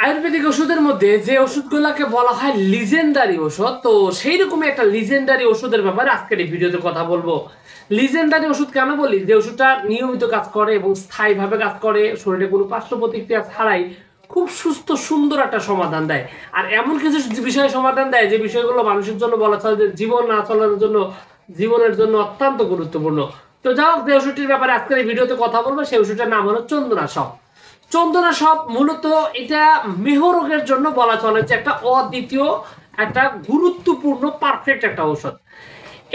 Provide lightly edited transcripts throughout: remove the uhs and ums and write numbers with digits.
আয়ুর্বেদিক ওষুধের মধ্যে যে ওষুধগুলোকে বলা হয় লিজেন্ডারি ওষুধ, তো সেই রকমই একটা লিজেন্ডারি ওষুধের ব্যাপারে আজকের এই ভিডিওতে কথা বলবো। লিজেন্ডারি ওষুধ কেন বলি? যে ওষুধটা নিয়মিত কাজ করে এবং স্থায়ীভাবে কাজ করে, শরীরে কোনো পার্শ্ব প্রতিক্রিয়া ছাড়াই খুব সুস্থ সুন্দর একটা সমাধান দেয়। আর এমন কিছু বিষয়ে সমাধান দেয় যে বিষয়গুলো মানুষের জন্য বলা চলে যে জীবন না চলার জন্য, জীবনের জন্য অত্যন্ত গুরুত্বপূর্ণ। তো যাই হোক, যে ওষুধটির ব্যাপারে আজকের এই ভিডিওতে কথা বলবো সেই ওষুধটার নাম হলো চন্দনাশক। চন্দনাশক মূলত এটা মেহরোগের জন্য বলা চলে যে একটা অদ্বিতীয়, একটা গুরুত্বপূর্ণ পারফেক্ট একটা ঔষধ।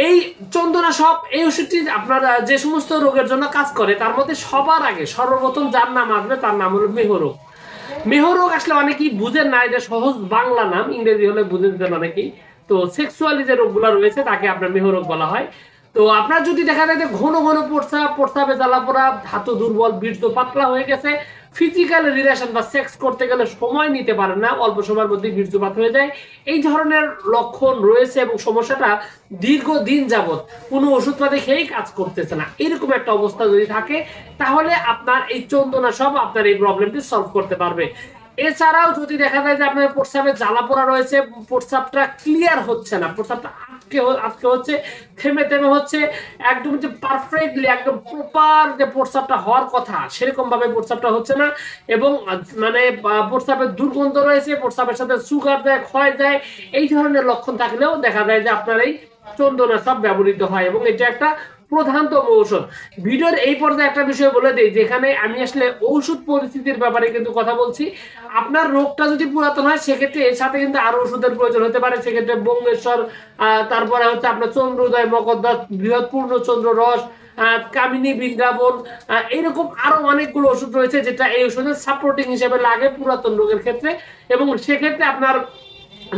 এই চন্দনাশক, এই ওষুধটি আপনার যে সমস্ত রোগের জন্য কাজ করে তার মধ্যে সবার আগে সর্বপ্রথম যার নাম আসবে তার নাম হলো মেহরোগ। মেহরোগ আসলে অনেকেই বুঝেন না, এটা সহজ বাংলা নাম, ইংরেজি হলে বুঝে দিতেন অনেকেই। তো সেক্সুয়ালি যে রোগগুলো রয়েছে তাকে আপনার মেহরোগ বলা হয়। তো আপনার যদি দেখা যায় যে ঘন ঘন প্রস্রাবে জ্বালা পোড়া, ধাতু দুর্বল, বীর্য পাতলা হয়ে গেছে, ফিজিক্যাল রিলেশন বা সেক্স করতে গেলে সময় নিতে পারেন না, অল্প সময়ের মধ্যে বীর্যপাত হয়ে যায়, এই ধরনের লক্ষণ রয়েছে এবং সমস্যাটা দীর্ঘদিন যাবত কোনো ওষুধপাতি খেয়েই কাজ করতেছে না, এরকম একটা অবস্থা যদি থাকে তাহলে আপনার এই চন্দনাশক আপনার এই প্রবলেমটি সলভ করতে পারবে। এছাড়াও যদি দেখা যায় যে আপনার প্রস্রাবে জ্বালা পোড়া রয়েছে, প্রস্রাবটা ক্লিয়ার হচ্ছে না, প্রস্রাবটা আটকে আটকে হচ্ছে, থেমে থেমে হচ্ছে, একদম যে পারফেক্টলি একদম প্রপার যে প্রস্রাবটা হওয়ার কথা সেরকম ভাবে প্রস্রাবটা হচ্ছে না, এবং মানে প্রস্রাবের দুর্গন্ধ রয়েছে, প্রস্রাবের সাথে সুগার যায়, ক্ষয় যায়, এই ধরনের লক্ষণ থাকলেও দেখা যায় যে আপনার এই চন্দনাশক ব্যবহৃত হয় এবং এটা একটা প্রধানতম ঔষধ। ভিডিওর এই পর্যায়ে একটা বিষয় বলে দিই, যেখানে আমি আসলে ঔষধ পরিস্থিতির ব্যাপারে কিন্তু কথা বলছি। আপনার রোগটা যদি পুরাতন হয় সেক্ষেত্রে এর সাথে কিন্তু আরো ওষুধের প্রয়োজন হতে পারে, সেক্ষেত্রে বঙ্গেশ্বর, তারপরে হচ্ছে আপনার চন্দ্রোদয়, মকদ্দাস, বৃহৎ পূর্ণচন্দ্র রস, কামিনী, বৃন্দাবন, এইরকম আরো অনেকগুলো ওষুধ রয়েছে যেটা এই ওষুধের সাপোর্টিং হিসেবে লাগে পুরাতন রোগের ক্ষেত্রে, এবং সেক্ষেত্রে আপনার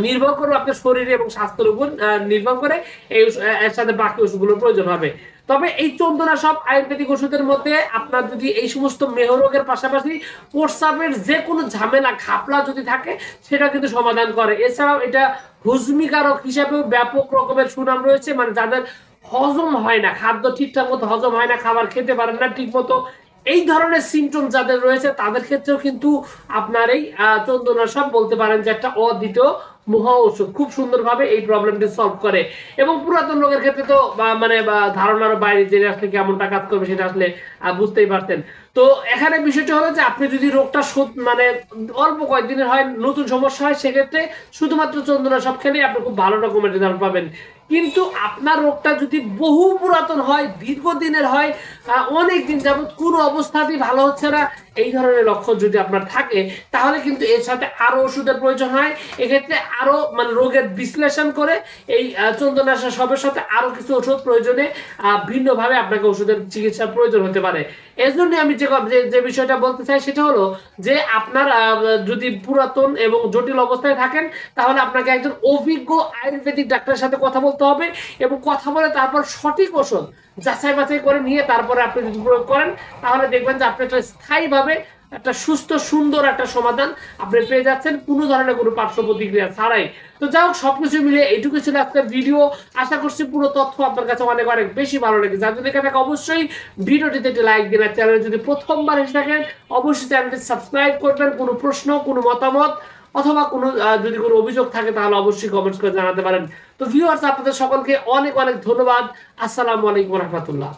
নির্ভর করে আপনার শরীরে এবং স্বাস্থ্যের উপর নির্ভর করে এই এর সাথে বাকি ওষুধগুলোর প্রয়োজন হবে। তবে এই চন্দনাশক আয়ুর্বেদিক ওষুধের মধ্যে আপনার যদি এই সমস্ত মেহরোগের পাশাপাশি প্রস্রাবের যে কোনো ঝামেলা ঘাপলা যদি থাকে সেটা কিন্তু সমাধান করে। এছাড়াও এটা হজমিকারক হিসাবেও ব্যাপক রকমের সুনাম রয়েছে, মানে যাদের হজম হয় না, খাদ্য ঠিকঠাক মতো হজম হয় না, খাবার খেতে পারেন না ঠিক মতো, এই ধরনের সিমটম যাদের রয়েছে তাদের ক্ষেত্রেও কিন্তু আপনার এই চন্দনাশক বলতে পারেন যে একটা অদ্বিতীয় মহা ওষুধ, খুব সুন্দরভাবে এই প্রবলেমটি সলভ করে। এবং পুরাতন রোগের ক্ষেত্রে তো মানে ধারণার বাইরে যে আসলে কেমনটা কাজ করবে সেটা আসলে বুঝতেই পারতেন। তো এখানে বিষয়টা হলো যে আপনি যদি রোগটা মানে অল্প কয়েকদিনের হয়, নতুন সমস্যা হয়, সেক্ষেত্রে শুধুমাত্র চন্দনাশক খেলেই আপনি খুব ভালো রকমের রেজাল্ট পাবেন। কিন্তু আপনার রোগটা যদি বহু পুরাতন হয়, দীর্ঘদিনের হয়, অনেক দিন যাবত কোনো অবস্থাতেই ভালো হচ্ছে না, এই ধরনের লক্ষণ যদি আপনার থাকে তাহলে কিন্তু এর সাথে আরো ওষুধের প্রয়োজন হয়। এক্ষেত্রে আরো মানে রোগের বিশ্লেষণ করে এই চন্দনাশক সবের সাথে আরো কিছু ওষুধ প্রয়োজনে ভিন্নভাবে আপনাকে ওষুধের চিকিৎসার প্রয়োজন হতে পারে। এর জন্য আমি যে বিষয়টা বলতে চাই সেটা হলো যে আপনার যদি পুরাতন এবং জটিল অবস্থায় থাকেন তাহলে আপনাকে একজন অভিজ্ঞ আয়ুর্বেদিক ডাক্তারের সাথে কথা বলতে হবে, এবং কথা বলে তারপর সঠিক ওষুধ যাচাই বাছাই করে নিয়ে তারপরে আপনি যদি প্রয়োগ করেন তাহলে দেখবেন যে আপনি একটা স্থায়ীভাবে একটা সুস্থ সুন্দর একটা সমাধান আপনি পেয়ে যাচ্ছেন, কোনো ধরনের কোনো পার্শ্ব প্রতিক্রিয়া ছাড়াই। তো যাই হোক, সবকিছু মিলিয়ে এইটুকু ছিল আজকের ভিডিও। আশা করছি পুরো তথ্য আপনার কাছে অনেক অনেক বেশি ভালো লেগেছে। আর যদি থাকে অবশ্যই ভিডিওটিতে একটি লাইক দিন, আর চ্যানেলে যদি প্রথমবার এসে থাকেন অবশ্যই চ্যানেলটি সাবস্ক্রাইব করবেন। কোনো প্রশ্ন, কোনো মতামত অথবা কোনো যদি কোনো অভিযোগ থাকে তাহলে অবশ্যই কমেন্টস করে জানাতে পারেন। তো ভিউয়ার্স, আপনাদের সকলকে অনেক অনেক ধন্যবাদ। আসসালামু আলাইকুম রহমতুল্লাহ।